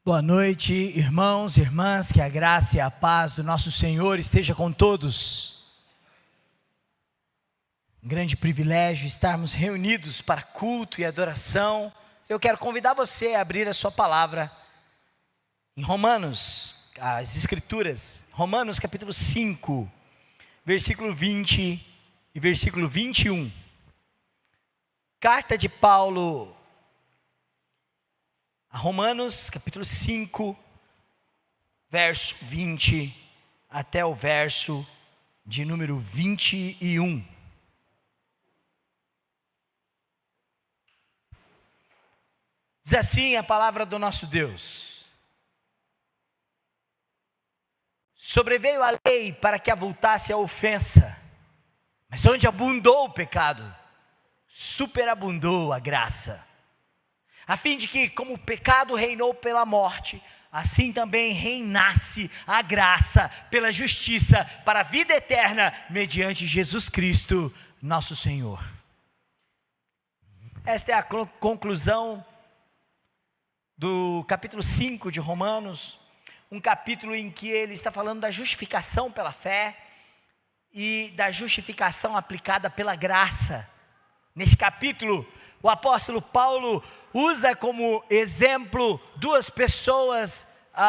Boa noite, irmãos e irmãs, que a graça e a paz do nosso Senhor esteja com todos. Um grande privilégio estarmos reunidos para culto e adoração. Eu quero convidar você a abrir a sua palavra em Romanos, as Escrituras, Romanos capítulo 5, versículo 20 e versículo 21. Carta de Paulo a Romanos, capítulo 5, verso 20, até o verso de número 21. Diz assim a palavra do nosso Deus: sobreveio a lei para que avultasse a ofensa, mas onde abundou o pecado, superabundou a graça. A fim de que, como o pecado reinou pela morte, assim também reinasse a graça pela justiça para a vida eterna, mediante Jesus Cristo, nosso Senhor. Esta é a conclusão do capítulo 5 de Romanos, um capítulo em que ele está falando da justificação pela fé e da justificação aplicada pela graça. Neste capítulo, o apóstolo Paulo usa como exemplo duas pessoas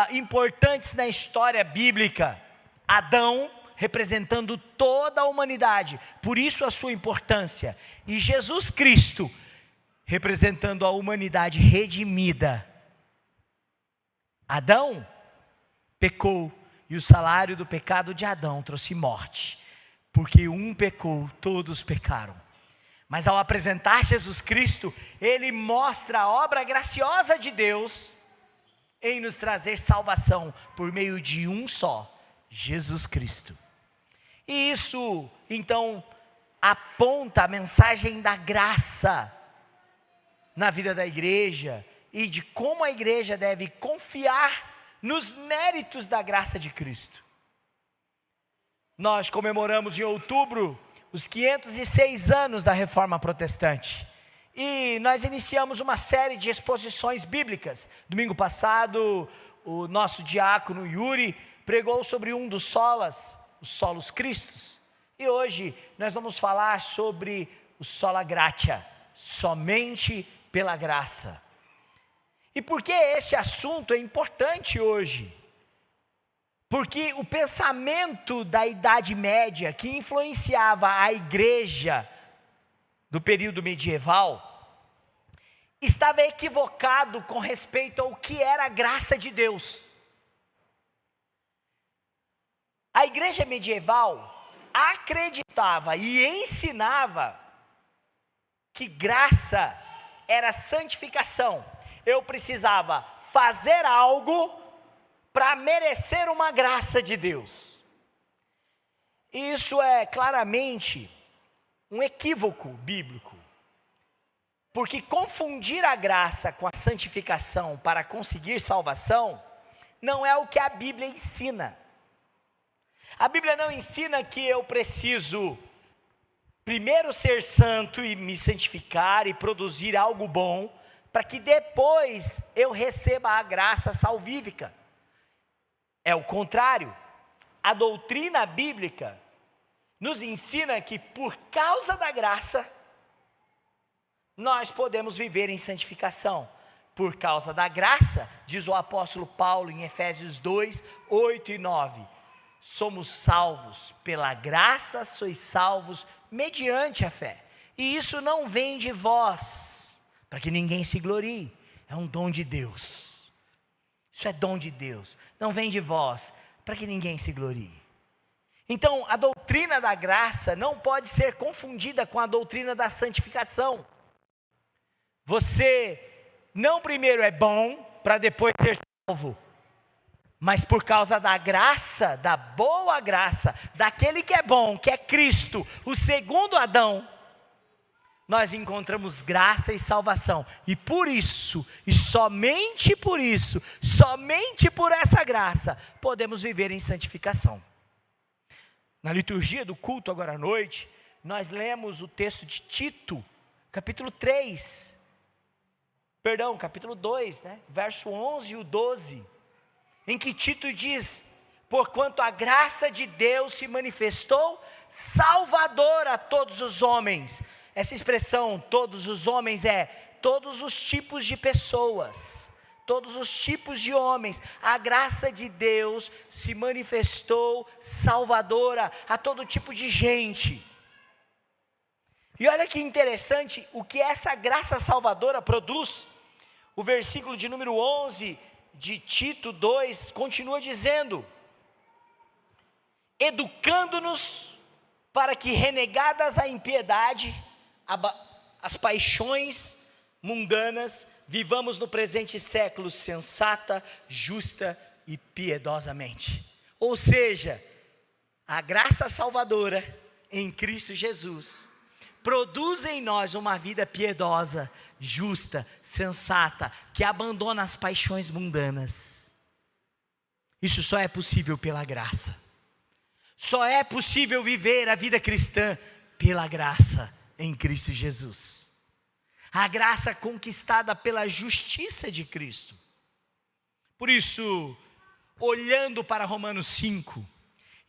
importantes na história bíblica: Adão, representando toda a humanidade, por isso a sua importância, e Jesus Cristo, representando a humanidade redimida. Adão pecou, e o salário do pecado de Adão trouxe morte, porque um pecou, todos pecaram. Mas ao apresentar Jesus Cristo, ele mostra a obra graciosa de Deus em nos trazer salvação por meio de um só, Jesus Cristo. E isso, então, aponta a mensagem da graça na vida da igreja e de como a igreja deve confiar nos méritos da graça de Cristo. Nós comemoramos em outubro os 506 anos da Reforma Protestante, e nós iniciamos uma série de exposições bíblicas. Domingo passado, o nosso diácono Yuri pregou sobre um dos solas, os solos Cristos, e hoje nós vamos falar sobre o sola gratia, somente pela graça. E por que este assunto é importante hoje? Porque o pensamento da Idade Média, que influenciava a igreja do período medieval, estava equivocado com respeito ao que era a graça de Deus. A igreja medieval acreditava e ensinava que graça era santificação. Eu precisava fazer algo para merecer uma graça de Deus. Isso é claramente um equívoco bíblico, porque confundir a graça com a santificação para conseguir salvação não é o que a Bíblia ensina. A Bíblia não ensina que eu preciso primeiro ser santo e me santificar e produzir algo bom, para que depois eu receba a graça salvífica. É o contrário. A doutrina bíblica nos ensina que por causa da graça, nós podemos viver em santificação. Por causa da graça, diz o apóstolo Paulo em Efésios 2, 8 e 9, somos salvos, pela graça sois salvos, mediante a fé. E isso não vem de vós, para que ninguém se glorie, é um dom de Deus. Isso é dom de Deus, não vem de vós, para que ninguém se glorie. Então, a doutrina da graça não pode ser confundida com a doutrina da santificação. Você não primeiro é bom, para depois ser salvo, mas por causa da graça, da boa graça, daquele que é bom, que é Cristo, o segundo Adão, nós encontramos graça e salvação, e por isso, e somente por isso, somente por essa graça, podemos viver em santificação. Na liturgia do culto agora à noite, nós lemos o texto de Tito, capítulo 3, capítulo 2, verso 11 e o 12, em que Tito diz: porquanto a graça de Deus se manifestou salvadora a todos os homens. Essa expressão, todos os homens, é todos os tipos de pessoas, todos os tipos de homens. A graça de Deus se manifestou salvadora a todo tipo de gente. E olha que interessante o que essa graça salvadora produz. O versículo de número 11 de Tito 2 continua dizendo: educando-nos para que, renegadas a impiedade, as paixões mundanas, vivamos no presente século sensata, justa e piedosamente. Ou seja, a graça salvadora em Cristo Jesus produz em nós uma vida piedosa, justa, sensata, que abandona as paixões mundanas. Isso só é possível pela graça. Só é possível viver a vida cristã pela graça em Cristo Jesus. A graça conquistada pela justiça de Cristo. Por isso, olhando para Romanos 5,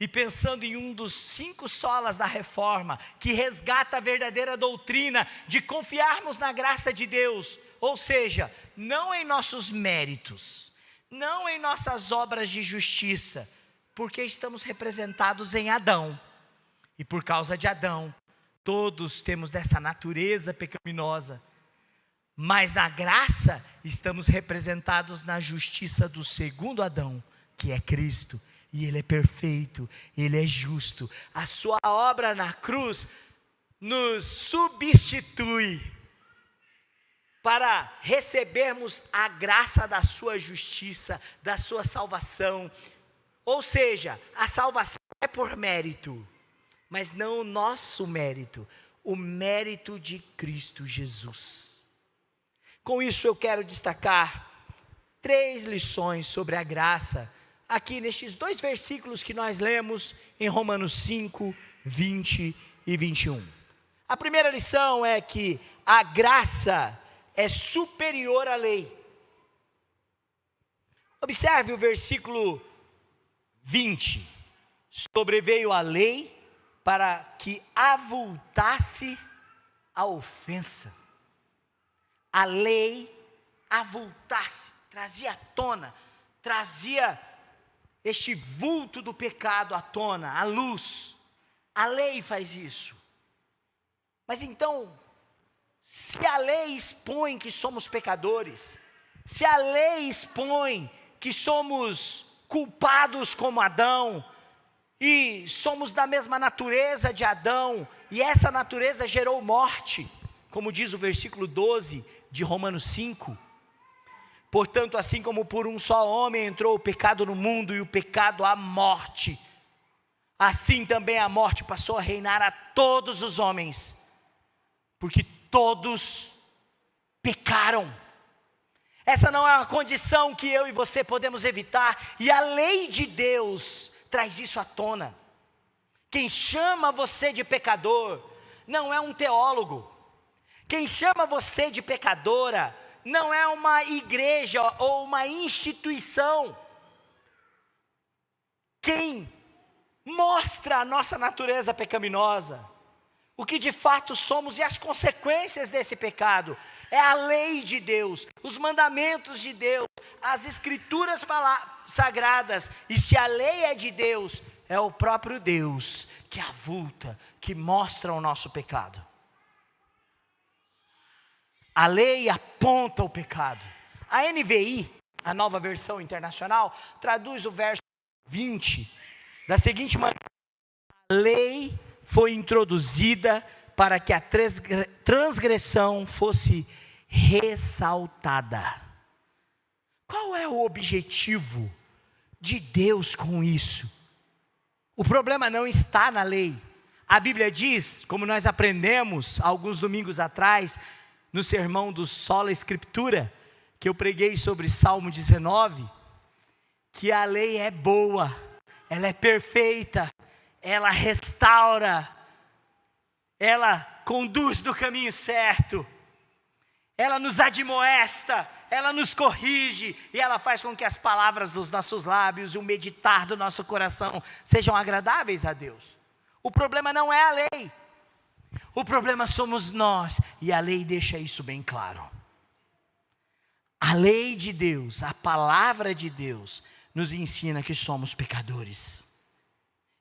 e pensando em um dos 5 solas da reforma, que resgata a verdadeira doutrina de confiarmos na graça de Deus, ou seja, não em nossos méritos, não em nossas obras de justiça, porque estamos representados em Adão, e por causa de Adão, todos temos dessa natureza pecaminosa, mas na graça, estamos representados na justiça do segundo Adão, que é Cristo, e Ele é perfeito, Ele é justo. A sua obra na cruz nos substitui para recebermos a graça da sua justiça, da sua salvação. Ou seja, a salvação é por mérito, mas não o nosso mérito, o mérito de Cristo Jesus. Com isso eu quero destacar 3 lições sobre a graça, aqui nestes 2 versículos que nós lemos em Romanos 5, 20 e 21. A primeira lição é que a graça é superior à lei. Observe o versículo 20. Sobreveio a lei para que avultasse a ofensa. A lei avultasse, trazia à tona, trazia este vulto do pecado à tona, à luz. A lei faz isso. Mas então, se a lei expõe que somos pecadores, se a lei expõe que somos culpados como Adão, e somos da mesma natureza de Adão, e essa natureza gerou morte, como diz o versículo 12 de Romanos 5, portanto, assim como por um só homem entrou o pecado no mundo, e o pecado a morte, assim também a morte passou a reinar a todos os homens, porque todos pecaram. Essa não é uma condição que eu e você podemos evitar, e a lei de Deus traz isso à tona. Quem chama você de pecador não é um teólogo, quem chama você de pecadora não é uma igreja ou uma instituição. Quem mostra a nossa natureza pecaminosa, o que de fato somos e as consequências desse pecado, é a lei de Deus, os mandamentos de Deus, as escrituras sagradas. E se a lei é de Deus, é o próprio Deus que avulta, que mostra o nosso pecado. A lei aponta o pecado. A NVI, a Nova Versão Internacional, traduz o verso 20 da seguinte maneira: a lei foi introduzida para que a transgressão fosse ressaltada. Qual é o objetivo de Deus com isso? O problema não está na lei. A Bíblia diz, como nós aprendemos alguns domingos atrás, no sermão do Sola Escritura, que eu preguei sobre Salmo 19, que a lei é boa, ela é perfeita, ela restaura, ela conduz do caminho certo. ela nos admoesta, ela nos corrige, e ela faz com que as palavras dos nossos lábios e o meditar do nosso coração sejam agradáveis a Deus. O problema não é a lei, o problema somos nós, e a lei deixa isso bem claro. A lei de Deus, a palavra de Deus, nos ensina que somos pecadores,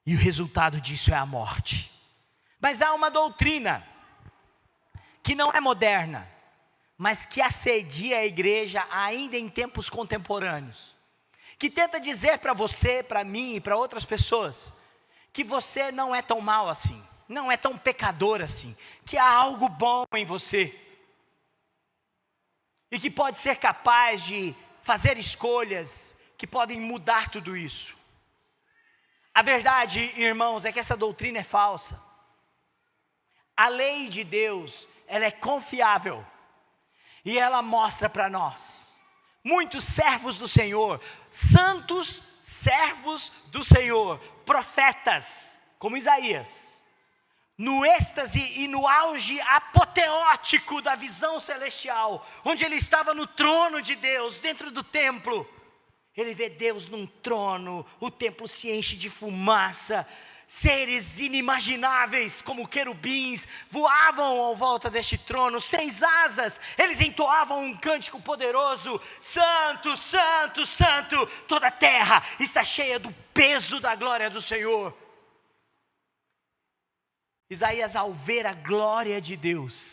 e o resultado disso é a morte. Mas há uma doutrina, que não é moderna, mas que assedia a igreja ainda em tempos contemporâneos, que tenta dizer para você, para mim e para outras pessoas, que você não é tão mal assim, não é tão pecador assim, que há algo bom em você, e que pode ser capaz de fazer escolhas que podem mudar tudo isso. A verdade, irmãos, é que essa doutrina é falsa. A lei de Deus, ela é confiável, e ela mostra para nós, muitos servos do Senhor, santos servos do Senhor, profetas, como Isaías, no êxtase e no auge apoteótico da visão celestial, onde ele estava no trono de Deus, dentro do templo, ele vê Deus num trono, o templo se enche de fumaça, seres inimagináveis como querubins voavam à volta deste trono, 6 asas, eles entoavam um cântico poderoso: Santo, Santo, Santo, toda a terra está cheia do peso da glória do Senhor. Isaías, ao ver a glória de Deus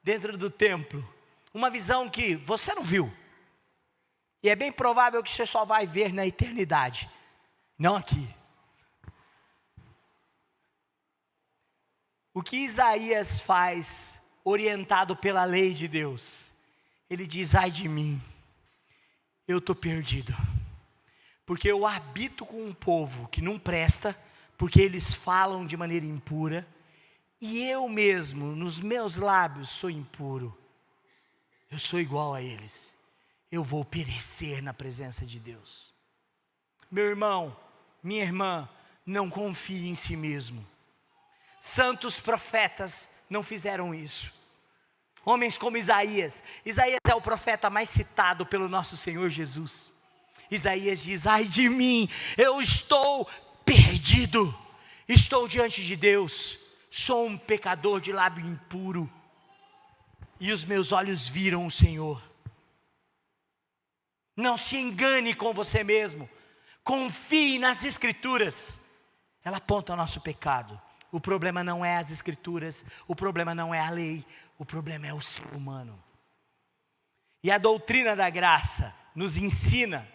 dentro do templo, uma visão que você não viu, e é bem provável que você só vai ver na eternidade, não aqui. O que Isaías faz, orientado pela lei de Deus? Ele diz: ai de mim, eu estou perdido, porque eu habito com um povo que não presta, porque eles falam de maneira impura, e eu mesmo, nos meus lábios, sou impuro, eu sou igual a eles, eu vou perecer na presença de Deus. Meu irmão, minha irmã, não confie em si mesmo. Santos profetas não fizeram isso. Homens como Isaías. Isaías é o profeta mais citado pelo nosso Senhor Jesus. Isaías diz: ai de mim, eu estou perdido, estou diante de Deus, sou um pecador de lábio impuro, e os meus olhos viram o Senhor. Não se engane com você mesmo, confie nas Escrituras, ela aponta o nosso pecado. O problema não é as Escrituras, o problema não é a lei, o problema é o ser humano. E a doutrina da graça nos ensina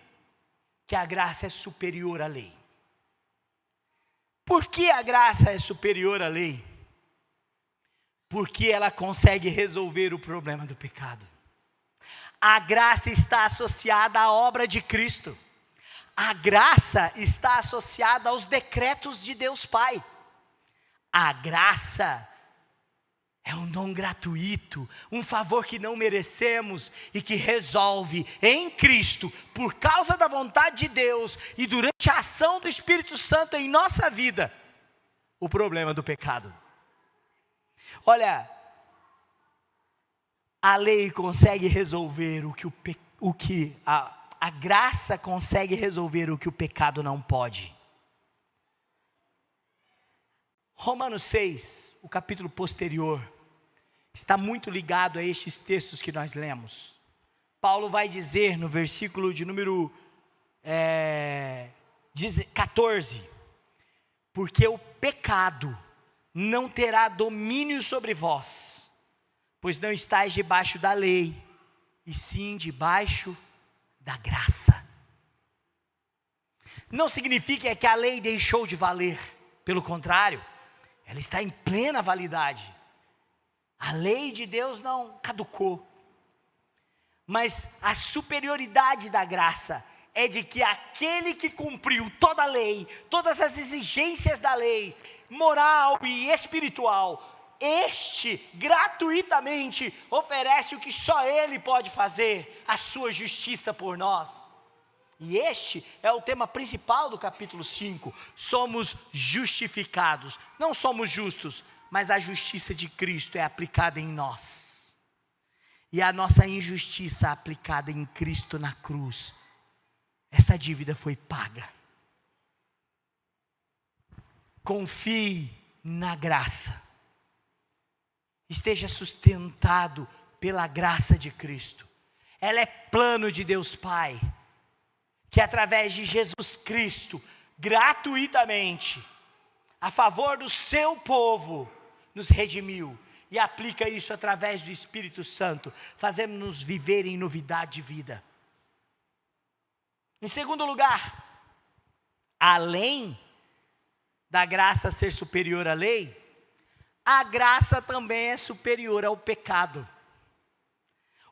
que a graça é superior à lei. Por que a graça é superior à lei? Porque ela consegue resolver o problema do pecado. A graça está associada à obra de Cristo. A graça está associada aos decretos de Deus Pai. A graça é um dom gratuito, um favor que não merecemos e que resolve em Cristo, por causa da vontade de Deus e durante a ação do Espírito Santo em nossa vida, o problema do pecado. Olha, a lei consegue resolver a graça consegue resolver o que o pecado não pode. Romanos 6, o capítulo posterior, está muito ligado a estes textos que nós lemos. Paulo vai dizer no versículo de número 14, porque o pecado não terá domínio sobre vós, pois não estáis debaixo da lei, e sim debaixo da graça. Não significa que a lei deixou de valer, pelo contrário, ela está em plena validade. A lei de Deus não caducou. Mas a superioridade da graça é de que aquele que cumpriu toda a lei, todas as exigências da lei, moral e espiritual, este gratuitamente oferece o que só Ele pode fazer, a sua justiça por nós. E este é o tema principal do capítulo 5, somos justificados, não somos justos, mas a justiça de Cristo é aplicada em nós. e a nossa injustiça aplicada em Cristo na cruz, essa dívida foi paga. Confie na graça. Esteja sustentado pela graça de Cristo. Ela é plano de Deus Pai, que através de Jesus Cristo, gratuitamente, a favor do seu povo, nos redimiu. E aplica isso através do Espírito Santo, fazendo-nos viver em novidade de vida. Em segundo lugar, além da graça ser superior à lei, a graça também é superior ao pecado.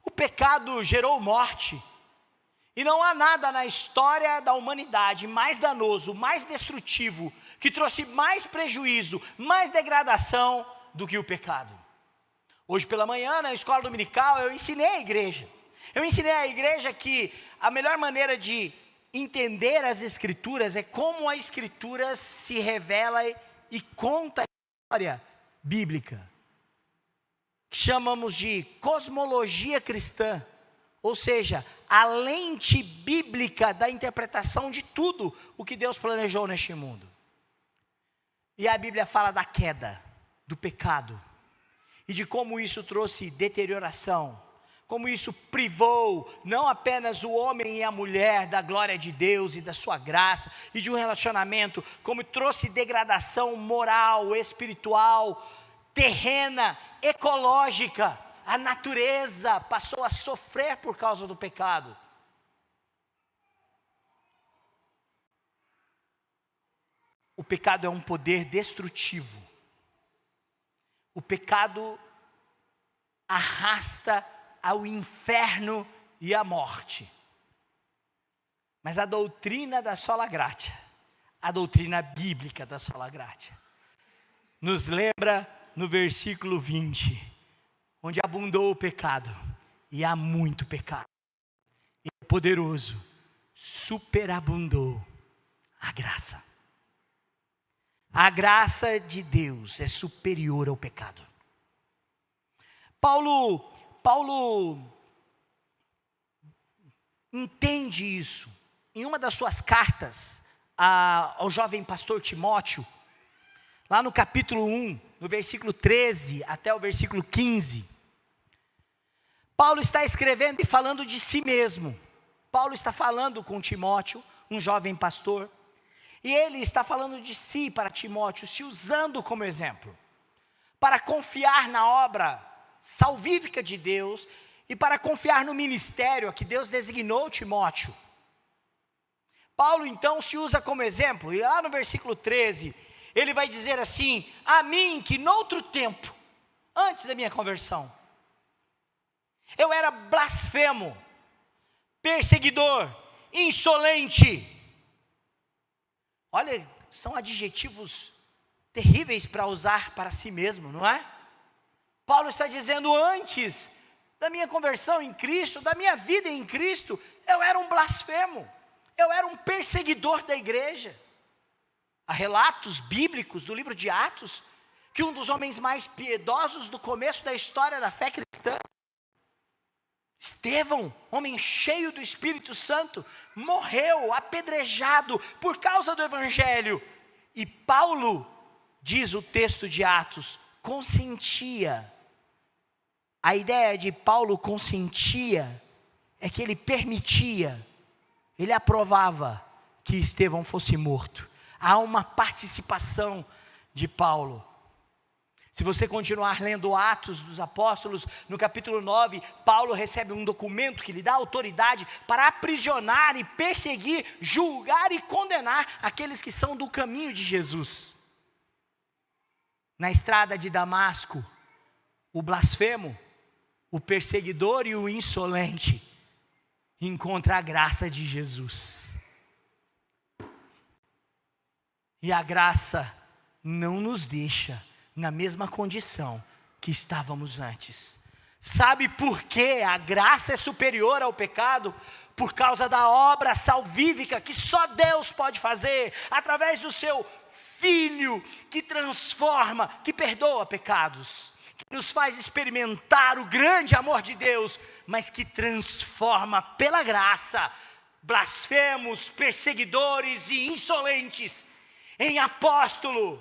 O pecado gerou morte, e não há nada na história da humanidade mais danoso, mais destrutivo, que trouxe mais prejuízo, mais degradação do que o pecado. Hoje pela manhã, na escola dominical, eu ensinei a igreja. Eu ensinei à igreja que a melhor maneira de entender as Escrituras é como a Escritura se revela e conta a história bíblica, que chamamos de cosmologia cristã, ou seja, a lente bíblica da interpretação de tudo o que Deus planejou neste mundo. E a Bíblia fala da queda, do pecado, e de como isso trouxe deterioração, como isso privou não apenas o homem e a mulher da glória de Deus e da sua graça, e de um relacionamento, como trouxe degradação moral, espiritual, terrena, ecológica. A natureza passou a sofrer por causa do pecado. O pecado é um poder destrutivo. O pecado arrasta ao inferno e à morte. Mas a doutrina da sola gratia, a doutrina bíblica da sola gratia, nos lembra no versículo 20, onde abundou o pecado, e há muito pecado, e o poderoso superabundou a graça. A graça de Deus é superior ao pecado. Paulo entende isso em uma das suas cartas ao jovem pastor Timóteo, lá no capítulo 1, no versículo 13 até o versículo 15. Paulo está escrevendo e falando de si mesmo. Paulo está falando com Timóteo, um jovem pastor, e ele está falando de si para Timóteo, se usando como exemplo, para confiar na obra salvífica de Deus, e para confiar no ministério a que Deus designou Timóteo. Paulo então se usa como exemplo, e lá no versículo 13, ele vai dizer assim: a mim que noutro tempo, antes da minha conversão, eu era blasfemo, perseguidor, insolente. Olha, são adjetivos terríveis para usar para si mesmo, não é? Paulo está dizendo, antes da minha conversão em Cristo, da minha vida em Cristo, eu era um blasfemo, eu era um perseguidor da igreja. Há relatos bíblicos do livro de Atos, que um dos homens mais piedosos do começo da história da fé cristã, Estevão, homem cheio do Espírito Santo, morreu apedrejado por causa do Evangelho. E Paulo, diz o texto de Atos, consentia. A ideia de Paulo consentia é que ele permitia, ele aprovava que Estevão fosse morto. Há uma participação de Paulo. Se você continuar lendo Atos dos Apóstolos, no capítulo 9, Paulo recebe um documento que lhe dá autoridade para aprisionar e perseguir, julgar e condenar aqueles que são do caminho de Jesus. Na estrada de Damasco, o blasfemo, o perseguidor e o insolente encontram a graça de Jesus. E a graça não nos deixa na mesma condição que estávamos antes. Sabe por que a graça é superior ao pecado? Por causa da obra salvífica que só Deus pode fazer, através do seu Filho, que transforma, que perdoa pecados, que nos faz experimentar o grande amor de Deus, mas que transforma pela graça blasfemos, perseguidores e insolentes em apóstolo,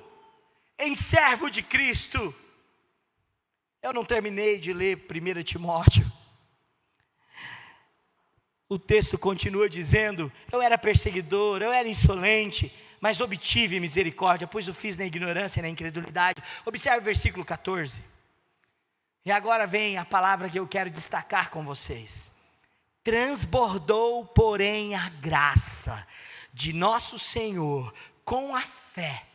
em servo de Cristo. Eu não terminei de ler 1 Timóteo. O texto continua dizendo: eu era perseguidor, eu era insolente, mas obtive misericórdia, pois o fiz na ignorância e na incredulidade. Observe o versículo 14. E agora vem a palavra que eu quero destacar com vocês. Transbordou, porém, a graça de nosso Senhor com a fé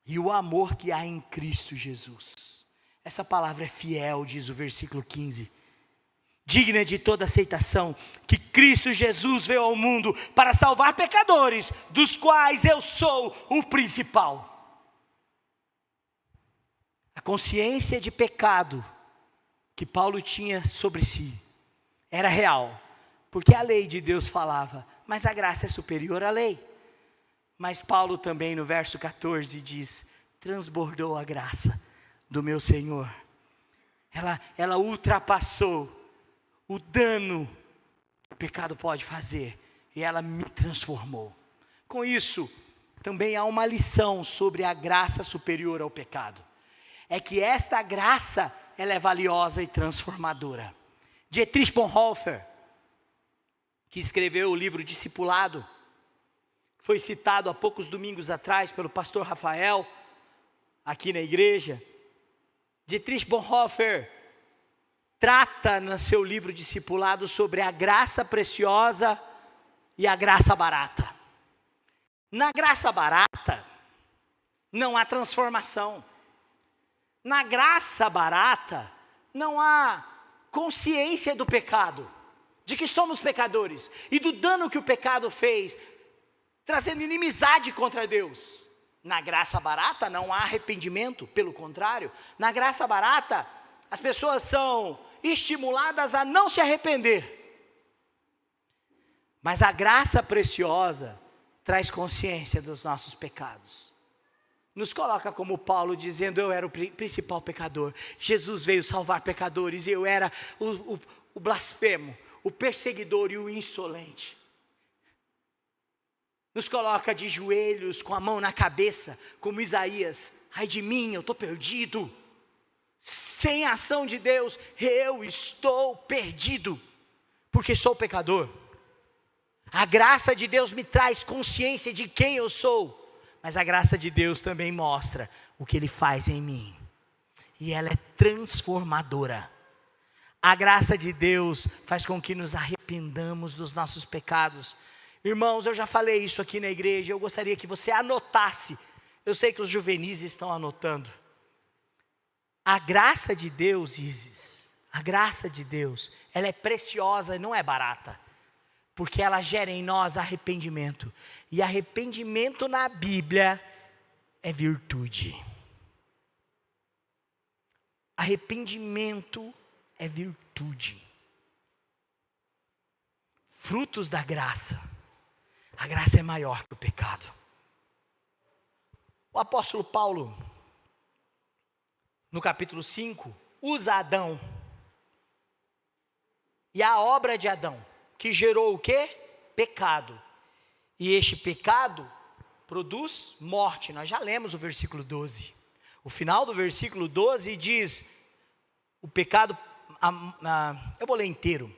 e o amor que há em Cristo Jesus. Essa palavra é fiel, diz o versículo 15. Digna de toda aceitação, que Cristo Jesus veio ao mundo para salvar pecadores, dos quais eu sou o principal. A consciência de pecado que Paulo tinha sobre si era real, porque a lei de Deus falava, mas a graça é superior à lei. Mas Paulo também no verso 14 diz: transbordou a graça do meu Senhor. Ela ultrapassou o dano que o pecado pode fazer, e ela me transformou. Com isso, também há uma lição sobre a graça superior ao pecado. É que esta graça, ela é valiosa e transformadora. Dietrich Bonhoeffer, que escreveu o livro Discipulado, foi citado há poucos domingos atrás pelo pastor Rafael, aqui na igreja. Dietrich Bonhoeffer trata no seu livro Discipulado sobre a graça preciosa e a graça barata. Na graça barata, não há transformação. Na graça barata, não há consciência do pecado, de que somos pecadores, e do dano que o pecado fez, trazendo inimizade contra Deus. Na graça barata não há arrependimento, pelo contrário, na graça barata, as pessoas são estimuladas a não se arrepender. Mas a graça preciosa traz consciência dos nossos pecados. Nos coloca como Paulo dizendo: eu era o principal pecador, Jesus veio salvar pecadores, e eu era o blasfemo, o perseguidor e o insolente. Nos coloca de joelhos, com a mão na cabeça, como Isaías: ai de mim, eu estou perdido, sem a ação de Deus, eu estou perdido, porque sou pecador. A graça de Deus me traz consciência de quem eu sou, mas a graça de Deus também mostra o que Ele faz em mim, e ela é transformadora. A graça de Deus faz com que nos arrependamos dos nossos pecados. Irmãos, eu já falei isso aqui na igreja, eu gostaria que você anotasse. Eu sei que os juvenis estão anotando. A graça de Deus, Isis, a graça de Deus, ela é preciosa e não é barata, porque ela gera em nós arrependimento. E arrependimento na Bíblia é virtude. Arrependimento é virtude. Frutos da graça. A graça é maior que o pecado. O apóstolo Paulo, no capítulo 5, usa Adão e a obra de Adão, que gerou o quê? Pecado. E este pecado produz morte. Nós já lemos o versículo 12. O final do versículo 12 diz: o pecado, eu vou ler inteiro.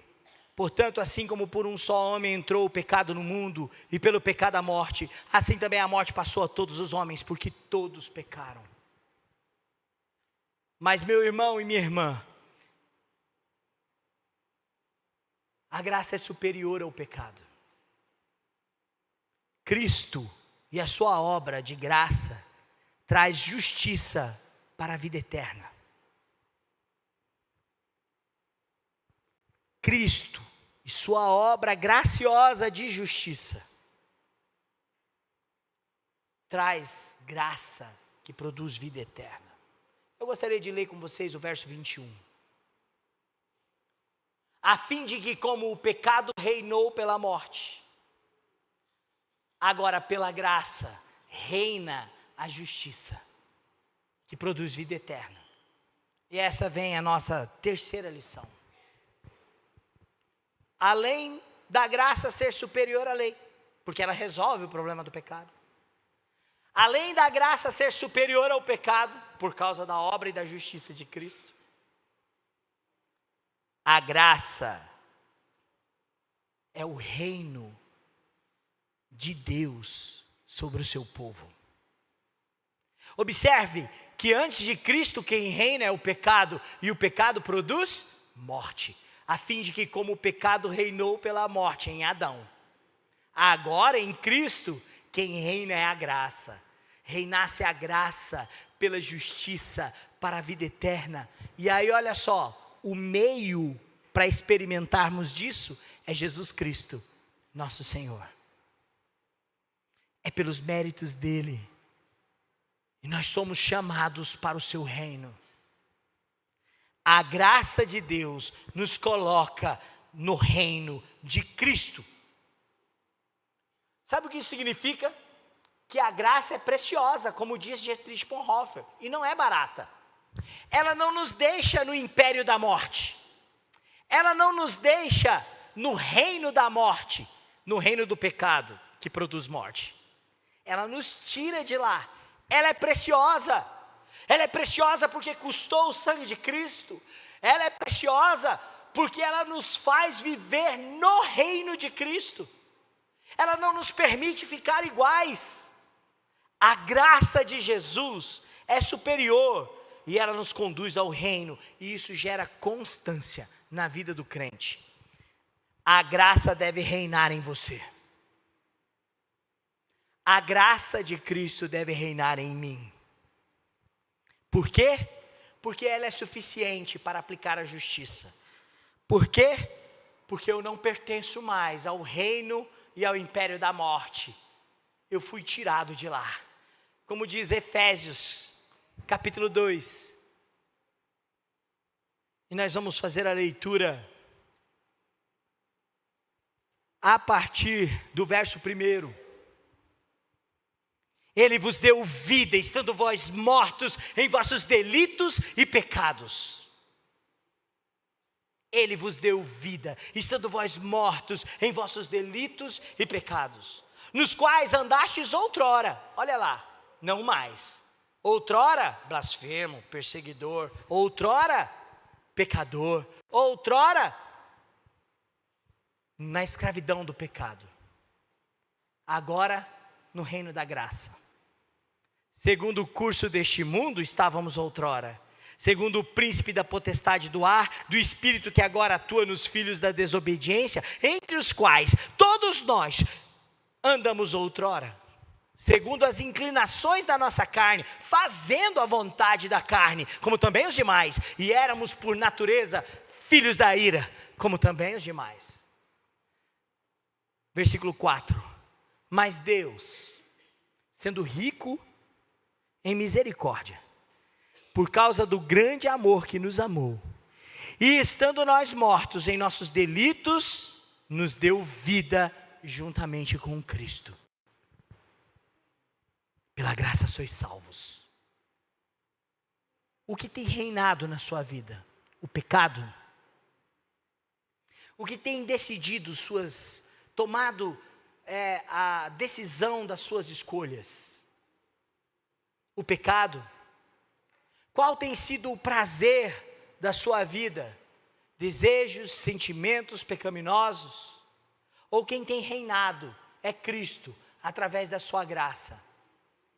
Portanto, assim como por um só homem entrou o pecado no mundo, e pelo pecado a morte, assim também a morte passou a todos os homens, porque todos pecaram. Mas meu irmão e minha irmã, a graça é superior ao pecado. Cristo e a sua obra de graça traz justiça para a vida eterna. Cristo e sua obra graciosa de justiça traz graça que produz vida eterna. Eu gostaria de ler com vocês o verso 21. A fim de que, como o pecado reinou pela morte, agora pela graça reina a justiça. que produz vida eterna. E essa vem a nossa terceira lição. Além da graça ser superior à lei, porque ela resolve o problema do pecado. Além da graça ser superior ao pecado, por causa da obra e da justiça de Cristo. A graça é o reino de Deus sobre o seu povo. Observe que antes de Cristo quem reina é o pecado, e o pecado produz morte, a fim de que como o pecado reinou pela morte em Adão, agora em Cristo quem reina é a graça. Reinasse a graça pela justiça para a vida eterna. E aí olha só, o meio para experimentarmos disso é Jesus Cristo, nosso Senhor. É pelos méritos dele. E nós somos chamados para o seu reino. A graça de Deus nos coloca no reino de Cristo. Sabe o que isso significa? Que a graça é preciosa, como diz Dietrich Bonhoeffer, e não é barata. Ela não nos deixa no império da morte. Ela não nos deixa no reino da morte, no reino do pecado, que produz morte. Ela nos tira de lá. Ela é preciosa. Ela é preciosa porque custou o sangue de Cristo. Ela é preciosa porque ela nos faz viver no reino de Cristo. Ela não nos permite ficar iguais. A graça de Jesus é superior e ela nos conduz ao reino, e isso gera constância na vida do crente. A graça deve reinar em você. A graça de Cristo deve reinar em mim. Por quê? Porque ela é suficiente para aplicar a justiça. Por quê? Porque eu não pertenço mais ao reino e ao império da morte. Eu fui tirado de lá. Como diz Efésios, capítulo 2. E nós vamos fazer a leitura a partir do verso 1. Ele vos deu vida, estando vós mortos em vossos delitos e pecados. Ele vos deu vida, estando vós mortos em vossos delitos e pecados, nos quais andastes outrora, olha lá, não mais. Outrora, blasfemo, perseguidor, outrora, pecador, outrora, na escravidão do pecado. Agora, no reino da graça. Segundo o curso deste mundo, estávamos outrora. Segundo o príncipe da potestade do ar, do espírito que agora atua nos filhos da desobediência, entre os quais todos nós andamos outrora. Segundo as inclinações da nossa carne, fazendo a vontade da carne, como também os demais. E éramos por natureza filhos da ira, como também os demais. Versículo 4. Mas Deus, sendo rico em misericórdia, por causa do grande amor que nos amou, e estando nós mortos em nossos delitos, nos deu vida juntamente com Cristo. Pela graça sois salvos. O que tem reinado na sua vida? O pecado? O que tem decidido tomado a decisão das suas escolhas? O pecado? Qual tem sido o prazer da sua vida? Desejos, sentimentos pecaminosos? Ou quem tem reinado é Cristo, através da sua graça?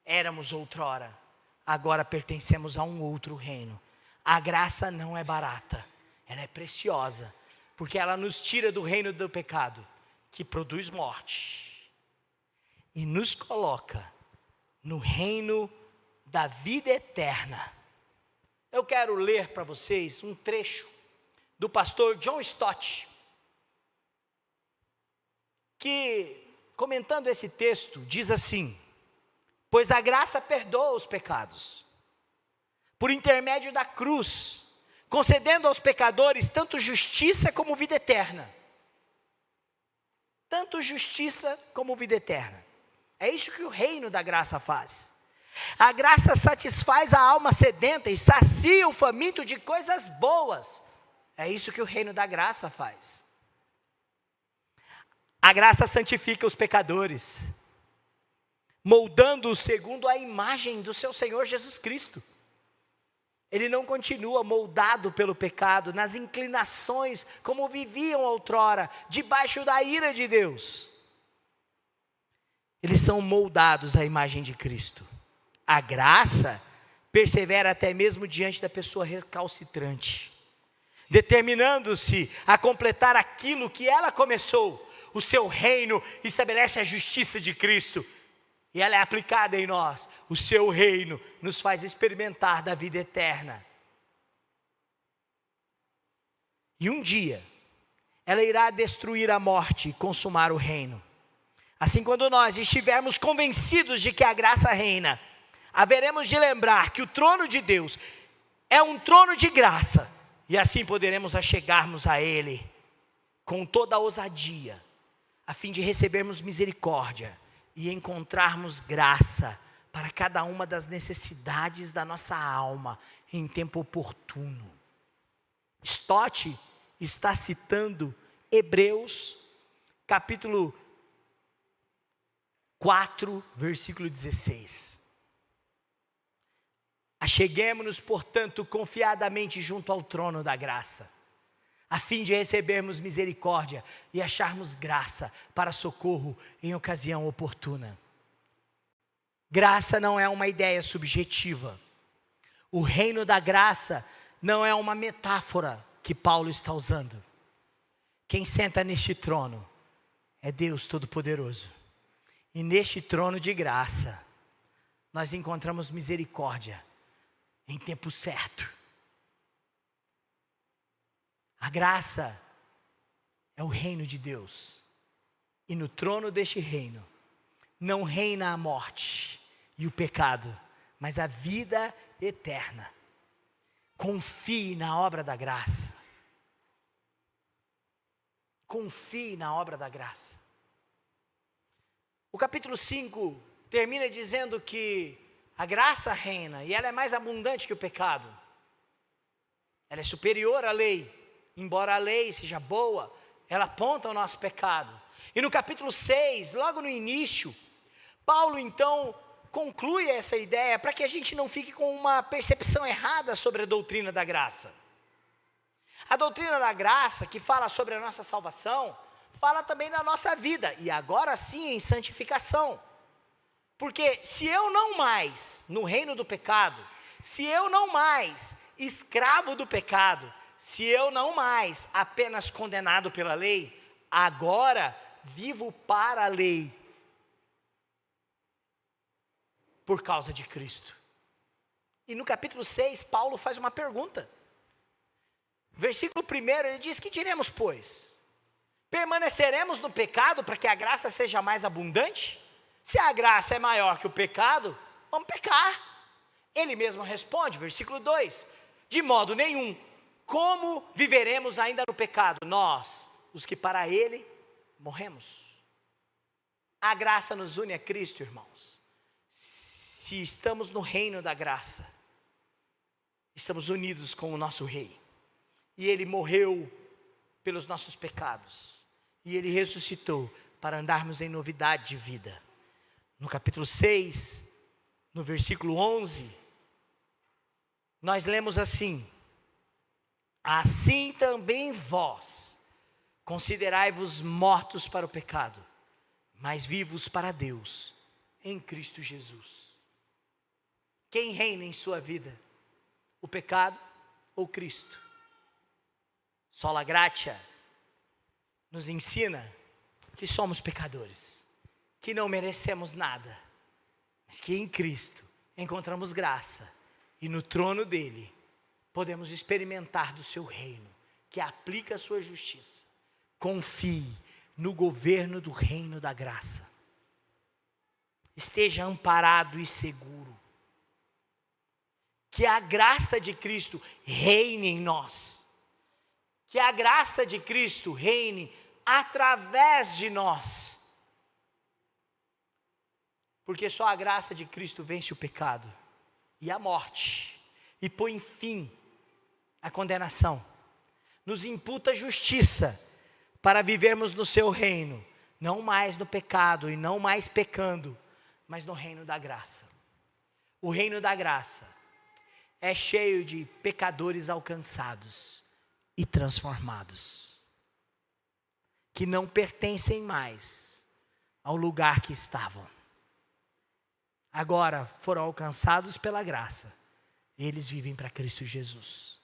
Éramos outrora, agora pertencemos a um outro reino. A graça não é barata, ela é preciosa, porque ela nos tira do reino do pecado, que produz morte, e nos coloca no reino da vida eterna. Eu quero ler para vocês um trecho do pastor John Stott, que, comentando esse texto, diz assim: pois a graça perdoa os pecados, por intermédio da cruz, concedendo aos pecadores tanto justiça como vida eterna. Tanto justiça como vida eterna. É isso que o reino da graça faz. A graça satisfaz a alma sedenta e sacia o faminto de coisas boas. É isso que o reino da graça faz. A graça santifica os pecadores, moldando-os segundo a imagem do seu Senhor Jesus Cristo. Ele não continua moldado pelo pecado, nas inclinações como viviam outrora, debaixo da ira de Deus. Eles são moldados à imagem de Cristo. A graça persevera até mesmo diante da pessoa recalcitrante, determinando-se a completar aquilo que ela começou. O seu reino estabelece a justiça de Cristo, e ela é aplicada em nós. O seu reino nos faz experimentar da vida eterna. E um dia, ela irá destruir a morte e consumar o reino. Assim, quando nós estivermos convencidos de que a graça reina, haveremos de lembrar que o trono de Deus é um trono de graça, e assim poderemos achegarmos a Ele com toda a ousadia, a fim de recebermos misericórdia e encontrarmos graça para cada uma das necessidades da nossa alma em tempo oportuno. Stott está citando Hebreus, capítulo 4, versículo 16. Acheguemo-nos, portanto, confiadamente junto ao trono da graça, a fim de recebermos misericórdia e acharmos graça para socorro em ocasião oportuna. Graça não é uma ideia subjetiva. O reino da graça não é uma metáfora que Paulo está usando. Quem senta neste trono é Deus Todo-Poderoso. E neste trono de graça, nós encontramos misericórdia em tempo certo. A graça é o reino de Deus. E no trono deste reino, não reina a morte e o pecado, mas a vida eterna. Confie na obra da graça. Confie na obra da graça. O capítulo 5 termina dizendo que a graça reina e ela é mais abundante que o pecado. Ela é superior à lei. Embora a lei seja boa, ela aponta o nosso pecado. E no capítulo 6, logo no início, Paulo então conclui essa ideia para que a gente não fique com uma percepção errada sobre a doutrina da graça. A doutrina da graça, que fala sobre a nossa salvação, fala também da nossa vida, e agora sim em santificação. Porque se eu não mais, no reino do pecado, se eu não mais escravo do pecado, se eu não mais apenas condenado pela lei, agora vivo para a lei, por causa de Cristo. E no capítulo 6, Paulo faz uma pergunta. Versículo 1, ele diz: que diremos, pois? Permaneceremos no pecado para que a graça seja mais abundante? Se a graça é maior que o pecado, vamos pecar. Ele mesmo responde, versículo 2: de modo nenhum. Como viveremos ainda no pecado? Nós, os que para ele morremos. A graça nos une a Cristo, irmãos. Se estamos no reino da graça, estamos unidos com o nosso Rei. E Ele morreu pelos nossos pecados. E Ele ressuscitou para andarmos em novidade de vida. No capítulo 6, no versículo 11, nós lemos assim: assim também vós, considerai-vos mortos para o pecado, mas vivos para Deus, em Cristo Jesus. Quem reina em sua vida? O pecado ou Cristo? Sola Gratia nos ensina que somos pecadores, que não merecemos nada, mas que em Cristo encontramos graça, e no trono dele podemos experimentar do seu reino, que aplica a sua justiça. Confie no governo do reino da graça. Esteja amparado e seguro. Que a graça de Cristo reine em nós. Que a graça de Cristo reine através de nós. Porque só a graça de Cristo vence o pecado e a morte, e põe fim à condenação. Nos imputa justiça para vivermos no seu reino, não mais no pecado e não mais pecando, mas no reino da graça. O reino da graça é cheio de pecadores alcançados e transformados, que não pertencem mais ao lugar que estavam. Agora foram alcançados pela graça. Eles vivem para Cristo Jesus.